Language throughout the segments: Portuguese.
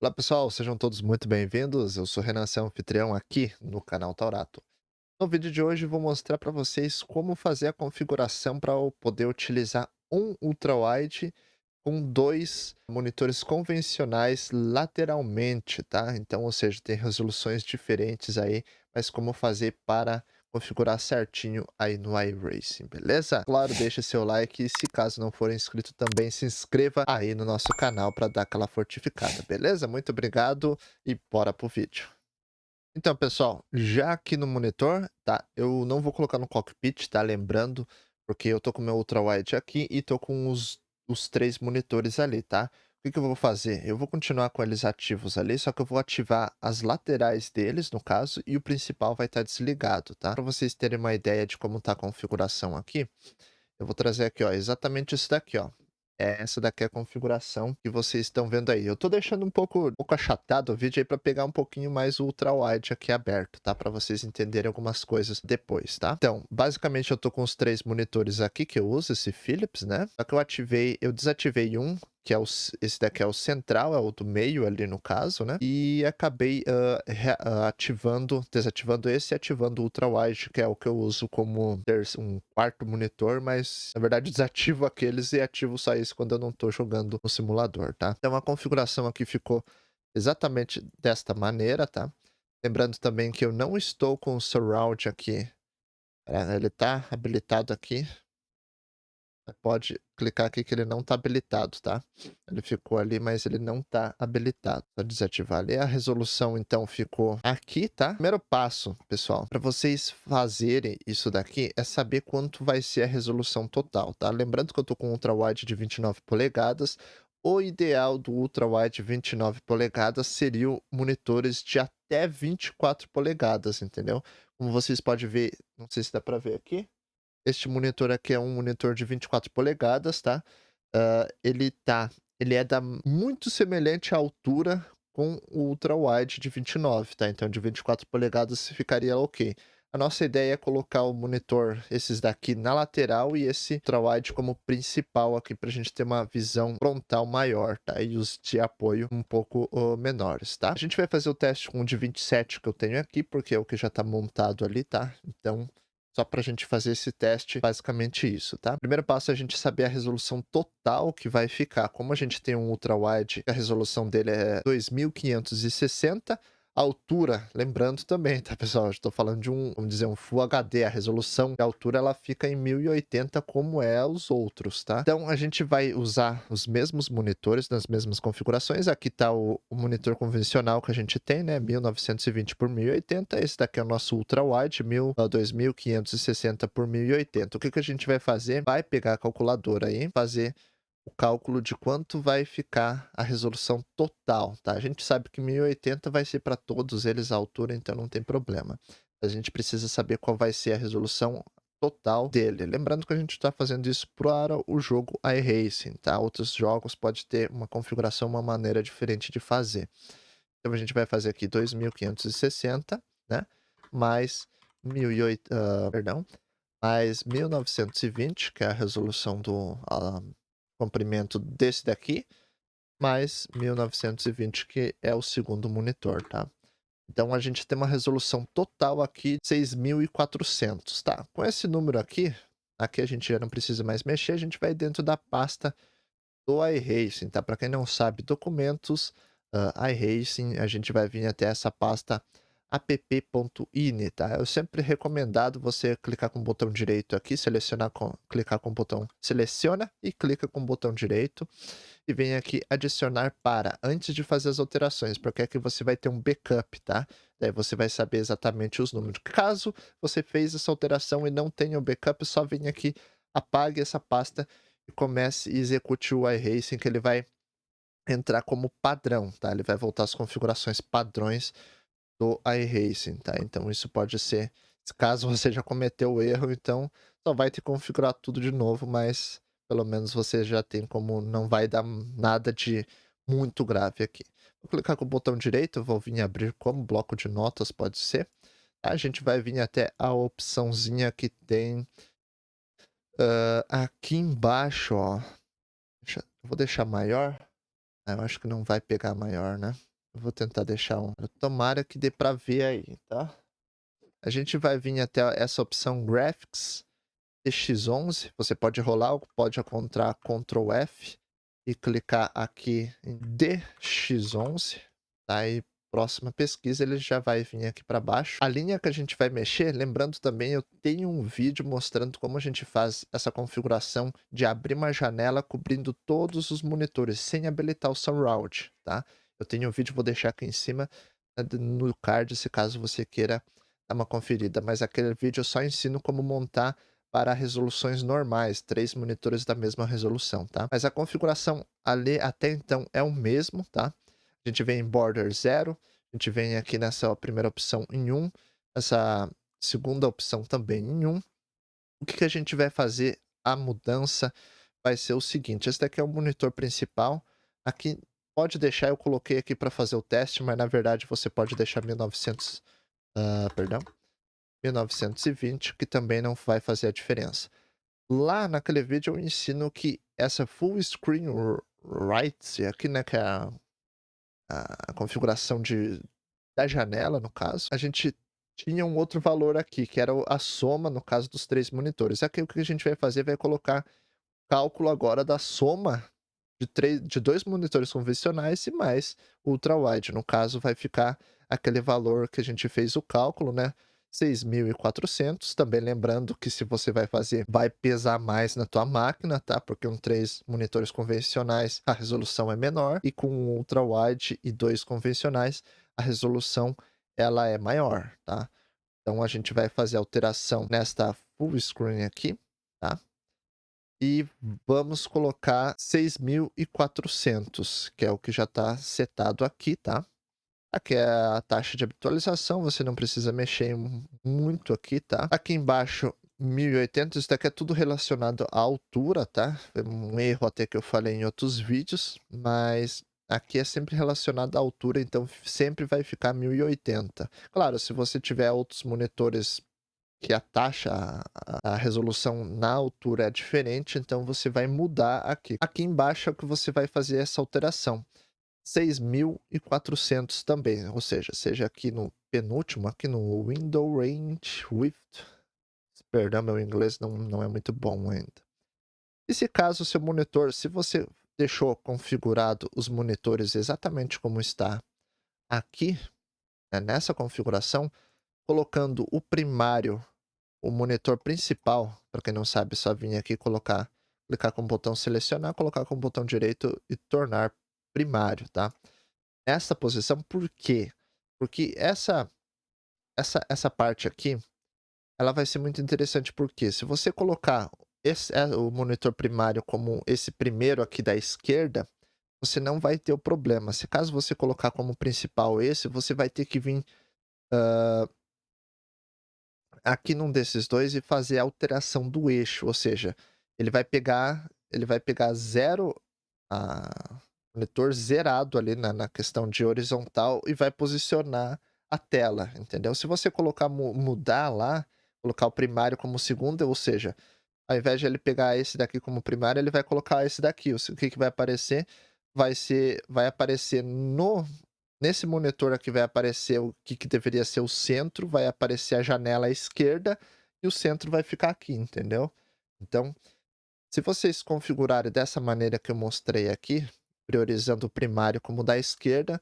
Olá pessoal, sejam todos muito bem-vindos. Eu sou Renan, seu anfitrião aqui no canal Taurato. No vídeo de hoje eu vou mostrar para vocês como fazer a configuração para eu poder utilizar um ultrawide com dois monitores convencionais lateralmente, tá? Então, ou seja, tem resoluções diferentes aí, mas como fazer para configurar certinho aí no iRacing, beleza? Claro, deixa seu like e se caso não for inscrito também se inscreva aí no nosso canal para dar aquela fortificada, beleza? Muito obrigado e bora pro vídeo. Então, pessoal, já aqui no monitor, tá? Eu não vou colocar no cockpit, tá? Lembrando, porque eu tô com o meu ultrawide aqui e tô com os três monitores ali, tá? O que que eu vou fazer? Eu vou continuar com eles ativos ali, só que eu vou ativar as laterais deles, no caso, e o principal vai estar desligado, tá? Para vocês terem uma ideia de como tá a configuração aqui, eu vou trazer aqui, ó, exatamente isso daqui, ó. Essa daqui é a configuração que vocês estão vendo aí. Eu tô deixando um pouco achatado o vídeo aí para pegar um pouquinho mais o ultra-wide aqui aberto, tá? Para vocês entenderem algumas coisas depois, tá? Então, basicamente eu tô com os três monitores aqui que eu uso, esse Philips, né? Só que eu desativei um, que é esse daqui é o central, é o do meio ali no caso, né? E acabei desativando esse e ativando o ultra-wide, que é o que eu uso como um quarto monitor, mas na verdade desativo aqueles e ativo só esse quando eu não tô jogando no simulador, tá? Então a configuração aqui ficou exatamente desta maneira, tá? Lembrando também que eu não estou com o surround aqui. Ele tá habilitado aqui. Pode clicar aqui que ele não está habilitado, tá? Ele ficou ali, mas ele não está habilitado. Só desativar ali. A resolução, então, ficou aqui, tá? Primeiro passo, pessoal, para vocês fazerem isso daqui é saber quanto vai ser a resolução total, tá? Lembrando que eu tô com um ultrawide de 29 polegadas. O ideal do ultrawide 29 polegadas seria monitores de até 24 polegadas, entendeu? Como vocês podem ver, não sei se dá para ver aqui. Este monitor aqui é um monitor de 24 polegadas, tá? Ele é muito semelhante à altura com o ultra-wide de 29, tá? Então de 24 polegadas ficaria ok. A nossa ideia é colocar o monitor, esses daqui, na lateral e esse ultra-wide como principal aqui para a gente ter uma visão frontal maior, tá? E os de apoio um pouco menores, tá? A gente vai fazer o teste com o de 27 que eu tenho aqui, porque é o que já está montado ali, tá? Então só para a gente fazer esse teste, basicamente isso, tá? Primeiro passo é a gente saber a resolução total que vai ficar. Como a gente tem um ultra-wide, a resolução dele é 2560, a altura, lembrando também, tá, pessoal? Eu estou falando de vamos dizer, um Full HD. A resolução de altura, ela fica em 1080, como é os outros, tá? Então, a gente vai usar os mesmos monitores, nas mesmas configurações. Aqui tá o monitor convencional que a gente tem, né? 1920 por 1080. Esse daqui é o nosso ultra-wide, 2560 por 1080. O que que a gente vai fazer? Vai pegar a calculadora aí, fazer o cálculo de quanto vai ficar a resolução total, tá? A gente sabe que 1080 vai ser para todos eles a altura, então não tem problema. A gente precisa saber qual vai ser a resolução total dele. Lembrando que a gente está fazendo isso para o jogo iRacing, tá? Outros jogos pode ter uma configuração, uma maneira diferente de fazer. Então a gente vai fazer aqui 2560, né? Mais 1080, perdão, mais 1920, que é a resolução do comprimento desse daqui, mais 1920, que é o segundo monitor, tá? Então a gente tem uma resolução total aqui de 6400, tá? Com esse número aqui a gente já não precisa mais mexer, a gente vai dentro da pasta do iRacing, tá? Para quem não sabe, documentos, iRacing, a gente vai vir até essa pasta app.ini, tá? Eu sempre recomendado você clicar com o botão direito aqui, clicar com o botão seleciona e clica com o botão direito e vem aqui adicionar para, antes de fazer as alterações, porque aqui você vai ter um backup, tá? Daí você vai saber exatamente os números. Caso você fez essa alteração e não tenha o backup, só vem aqui, apague essa pasta e comece e execute o iRacing, que ele vai entrar como padrão, tá? Ele vai voltar às configurações padrões do iRacing, tá? Então isso pode ser, caso você já cometeu o erro, então só vai ter que configurar tudo de novo, mas pelo menos você já tem como não vai dar nada de muito grave aqui. Vou clicar com o botão direito, vou vir abrir como bloco de notas, pode ser. A gente vai vir até a opçãozinha que tem aqui embaixo, ó. Eu vou deixar maior. Eu acho que não vai pegar maior, né? Eu vou tentar deixar um, tomara que dê pra ver aí, tá? A gente vai vir até essa opção Graphics DX11, você pode rolar ou pode encontrar Ctrl F e clicar aqui em DX11, tá? E próxima pesquisa ele já vai vir aqui para baixo. A linha que a gente vai mexer, lembrando também, eu tenho um vídeo mostrando como a gente faz essa configuração de abrir uma janela cobrindo todos os monitores, sem habilitar o Surround, tá? Eu tenho um vídeo, vou deixar aqui em cima no card, se caso você queira dar uma conferida, mas aquele vídeo eu só ensino como montar para resoluções normais, 3 monitores da mesma resolução, tá? Mas a configuração ali até então é o mesmo, tá? A gente vem em border 0, a gente vem aqui nessa primeira opção em 1, essa segunda opção também em 1. O que a gente vai fazer, a mudança vai ser o seguinte, esse daqui é o monitor principal, aqui pode deixar, eu coloquei aqui para fazer o teste, mas na verdade você pode deixar 1900, perdão, 1920, que também não vai fazer a diferença. Lá naquele vídeo eu ensino que essa Full Screen Right, aqui, né, que é a configuração da janela, no caso, a gente tinha um outro valor aqui, que era a soma, no caso dos 3 monitores. Aqui o que a gente vai fazer, vai colocar cálculo agora da soma de 2 monitores convencionais e mais ultra-wide. No caso, vai ficar aquele valor que a gente fez o cálculo, né, 6.400. Também lembrando que se você vai fazer, vai pesar mais na tua máquina, tá? Porque 3 monitores convencionais, a resolução é menor, e com um ultra-wide e 2 convencionais, a resolução ela é maior, tá? Então a gente vai fazer alteração nesta full screen aqui, tá? E vamos colocar 6.400, que é o que já está setado aqui, tá? Aqui é a taxa de atualização, você não precisa mexer muito aqui, tá? Aqui embaixo, 1080, isso daqui é tudo relacionado à altura, tá? Foi um erro até que eu falei em outros vídeos, mas aqui é sempre relacionado à altura, então sempre vai ficar 1080. Claro, se você tiver outros monitores que a taxa, a resolução na altura é diferente, então você vai mudar aqui. Aqui embaixo é o que você vai fazer essa alteração. 6.400 também, ou seja aqui no penúltimo, aqui no Window Range Width. Perdão, meu inglês não é muito bom ainda. E se caso o seu monitor, se você deixou configurado os monitores exatamente como está aqui, né, nessa configuração, colocando o primário, o monitor principal, para quem não sabe, é só vir aqui colocar, clicar com o botão selecionar, colocar com o botão direito e tornar primário, tá? Essa posição, por quê? Porque essa parte aqui, ela vai ser muito interessante, porque se você colocar o monitor primário como esse primeiro aqui da esquerda, você não vai ter o problema. Se caso você colocar como principal esse, você vai ter que vir aqui num desses dois e fazer a alteração do eixo, ou seja, ele vai pegar zero, monitor zerado ali na questão de horizontal e vai posicionar a tela, entendeu? Se você colocar mudar lá, colocar o primário como segundo, ou seja, ao invés de ele pegar esse daqui como primário, ele vai colocar esse daqui. O que que vai aparecer? Vai aparecer nesse monitor aqui, vai aparecer o que deveria ser o centro, vai aparecer a janela à esquerda e o centro vai ficar aqui, entendeu? Então, se vocês configurarem dessa maneira que eu mostrei aqui, priorizando o primário como o da esquerda,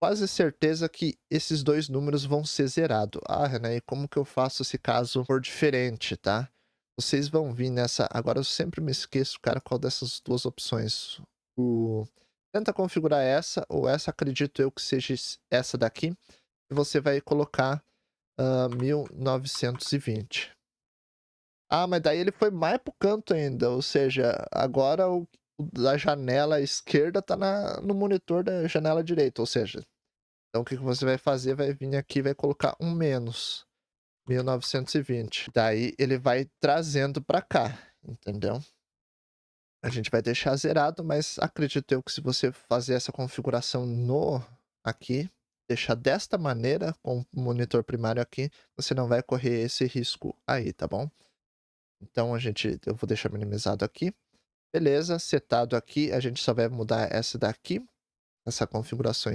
quase certeza que esses dois números vão ser zerados. Ah, Renan, e como que eu faço se caso for diferente, tá? Vocês vão vir nessa... Agora eu sempre me esqueço, cara, qual dessas duas opções. Tenta configurar essa, ou essa acredito eu que seja essa daqui. E você vai colocar 1920. Ah, mas daí ele foi mais pro canto ainda, ou seja, agora o da janela esquerda tá no monitor da janela direita, ou seja, então o que que você vai fazer? Vai vir aqui e vai colocar um menos 1920. Daí ele vai trazendo para cá, entendeu? A gente vai deixar zerado, mas acredito eu que se você fazer essa configuração aqui, deixar desta maneira, com o monitor primário aqui, você não vai correr esse risco aí, tá bom? Então eu vou deixar minimizado aqui. Beleza, setado aqui, a gente só vai mudar essa daqui. essa configuração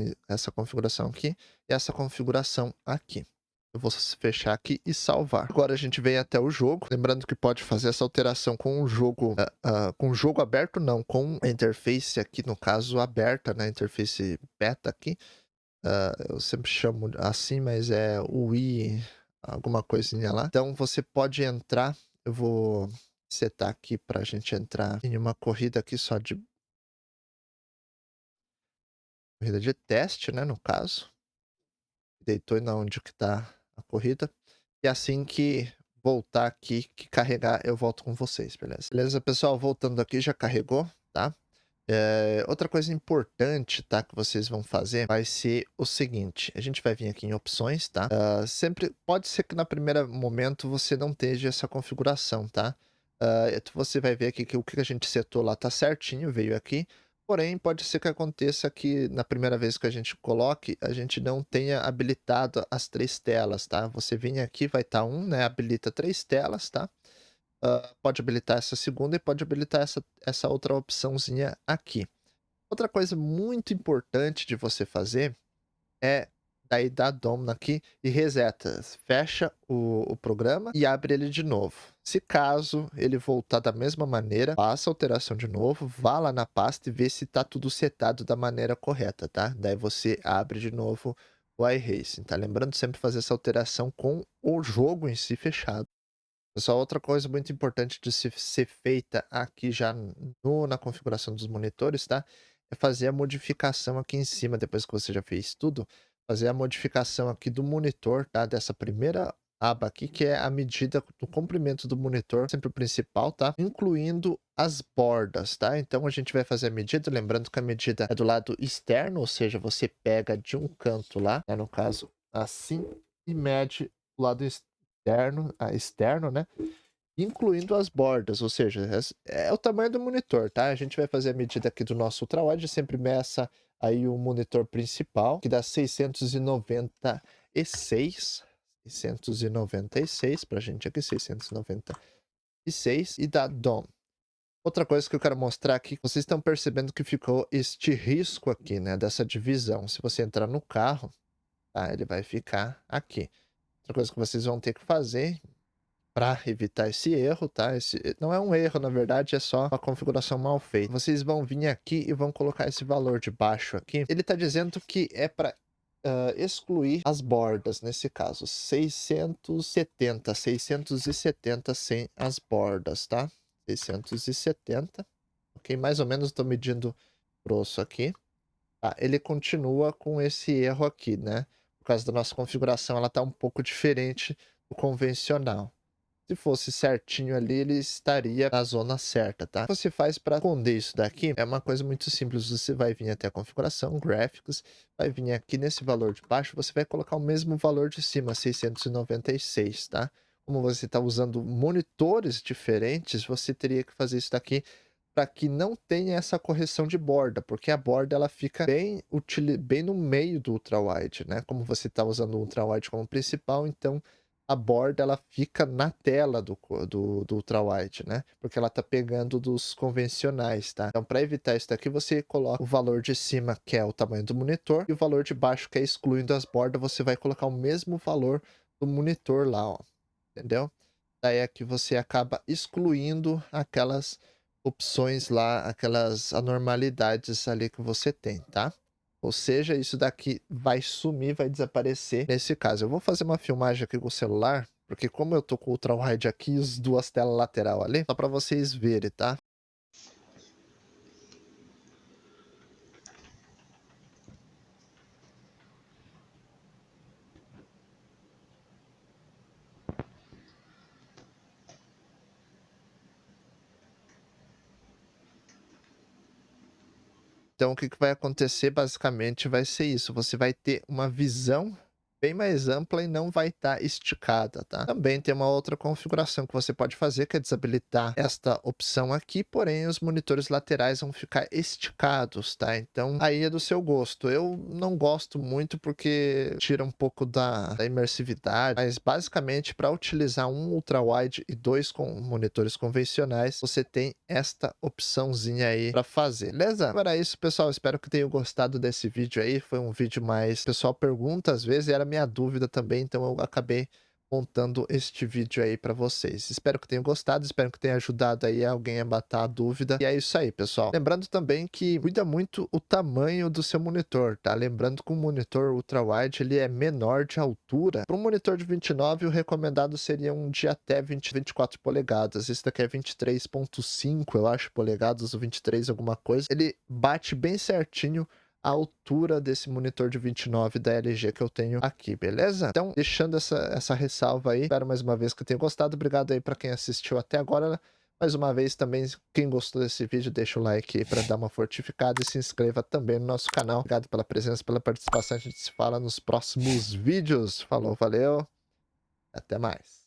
aqui e essa configuração aqui. Eu vou fechar aqui e salvar. Agora a gente vem até o jogo. Lembrando que pode fazer essa alteração com o jogo, com o jogo aberto, não, com a interface aqui, no caso, aberta, né? Interface beta aqui. Eu sempre chamo assim, mas é UI, alguma coisinha lá. Então você pode entrar. Eu vou setar aqui para a gente entrar em uma corrida aqui só de corrida de teste, né? No caso. Deitou na onde que tá a corrida. E assim que voltar aqui, que carregar, eu volto com vocês, beleza? Beleza, pessoal? Voltando aqui, já carregou, tá? Outra coisa importante, tá? Que vocês vão fazer vai ser o seguinte. A gente vai vir aqui em opções, tá? Sempre pode ser que no primeiro momento você não esteja essa configuração, tá? Você vai ver aqui que o que a gente setou lá tá certinho, veio aqui. Porém, pode ser que aconteça que na primeira vez que a gente coloque, a gente não tenha habilitado as 3 telas, tá? Você vem aqui, vai estar né? Habilita 3 telas, tá? Pode habilitar essa segunda e pode habilitar essa outra opçãozinha aqui. Outra coisa muito importante de você fazer é daí dar Domina aqui e reseta. Fecha o programa e abre ele de novo. Se caso ele voltar da mesma maneira, faça a alteração de novo, vá lá na pasta e vê se está tudo setado da maneira correta, tá? Daí você abre de novo o iRacing, tá? Lembrando sempre fazer essa alteração com o jogo em si fechado. Pessoal, outra coisa muito importante de ser feita aqui já na configuração dos monitores, tá? É fazer a modificação aqui em cima, depois que você já fez tudo, fazer a modificação aqui do monitor, tá? Dessa primeira aba aqui, que é a medida do comprimento do monitor, sempre o principal, tá? Incluindo as bordas, tá? Então a gente vai fazer a medida, lembrando que a medida é do lado externo, ou seja, você pega de um canto lá, né? No caso, assim, e mede o lado externo, né? Incluindo as bordas, ou seja, é o tamanho do monitor, tá? A gente vai fazer a medida aqui do nosso ultrawide, sempre meça aí o monitor principal, que dá 696 pra gente aqui, 696, e dá DOM. Outra coisa que eu quero mostrar aqui, vocês estão percebendo que ficou este risco aqui, né, dessa divisão. Se você entrar no carro, tá, ele vai ficar aqui. Outra coisa que vocês vão ter que fazer para evitar esse erro, tá? Esse não é um erro, na verdade, é só uma configuração mal feita. Vocês vão vir aqui e vão colocar esse valor de baixo aqui. Ele está dizendo que é para excluir as bordas, nesse caso, 670 sem as bordas, tá? 670, ok? Mais ou menos estou medindo grosso aqui. Tá, ele continua com esse erro aqui, né? Por causa da nossa configuração, ela tá um pouco diferente do convencional. Se fosse certinho ali, ele estaria na zona certa, tá? O que você faz para esconder isso daqui é uma coisa muito simples. Você vai vir até a configuração, gráficos, vai vir aqui nesse valor de baixo, você vai colocar o mesmo valor de cima, 696, tá? Como você está usando monitores diferentes, você teria que fazer isso daqui para que não tenha essa correção de borda, porque a borda ela fica bem no meio do ultrawide, né? Como você está usando o ultrawide como principal, então a borda ela fica na tela do ultrawide, né? Porque ela tá pegando dos convencionais, tá? Então, para evitar isso daqui, você coloca o valor de cima, que é o tamanho do monitor, e o valor de baixo, que é excluindo as bordas, você vai colocar o mesmo valor do monitor lá, ó. Entendeu? Daí aqui você acaba excluindo aquelas opções lá, aquelas anormalidades ali que você tem, tá? Ou seja, isso daqui vai sumir, vai desaparecer nesse caso. Eu vou fazer uma filmagem aqui com o celular, porque como eu tô com o ultrawide aqui e as duas telas lateral ali, só para vocês verem, tá? Então, o que vai acontecer basicamente vai ser isso. Você vai ter uma visão bem mais ampla e não vai estar esticada, tá? Também tem uma outra configuração que você pode fazer, que é desabilitar esta opção aqui, porém os monitores laterais vão ficar esticados, tá? Então aí é do seu gosto. Eu não gosto muito porque tira um pouco da imersividade, mas basicamente para utilizar um ultra-wide e dois com monitores convencionais, você tem esta opçãozinha aí para fazer, beleza? Agora é isso, pessoal. Espero que tenham gostado desse vídeo aí. Foi um vídeo mais... O pessoal pergunta às vezes e era minha dúvida também, então eu acabei montando este vídeo aí para vocês. Espero que tenham gostado, espero que tenha ajudado aí alguém a matar a dúvida. E é isso aí, pessoal. Lembrando também que cuida muito o tamanho do seu monitor, tá? Lembrando que o monitor ultra-wide ele é menor de altura. Para um monitor de 29, o recomendado seria um de até 24 polegadas. Esse daqui é 23,5, eu acho, polegadas, ou 23 alguma coisa. Ele bate bem certinho a altura desse monitor de 29 da LG que eu tenho aqui, beleza? Então, deixando essa ressalva aí, espero mais uma vez que tenha gostado. Obrigado aí para quem assistiu até agora. Mais uma vez também, quem gostou desse vídeo, deixa o like aí para dar uma fortificada e se inscreva também no nosso canal. Obrigado pela presença, pela participação. A gente se fala nos próximos vídeos. Falou, valeu, até mais.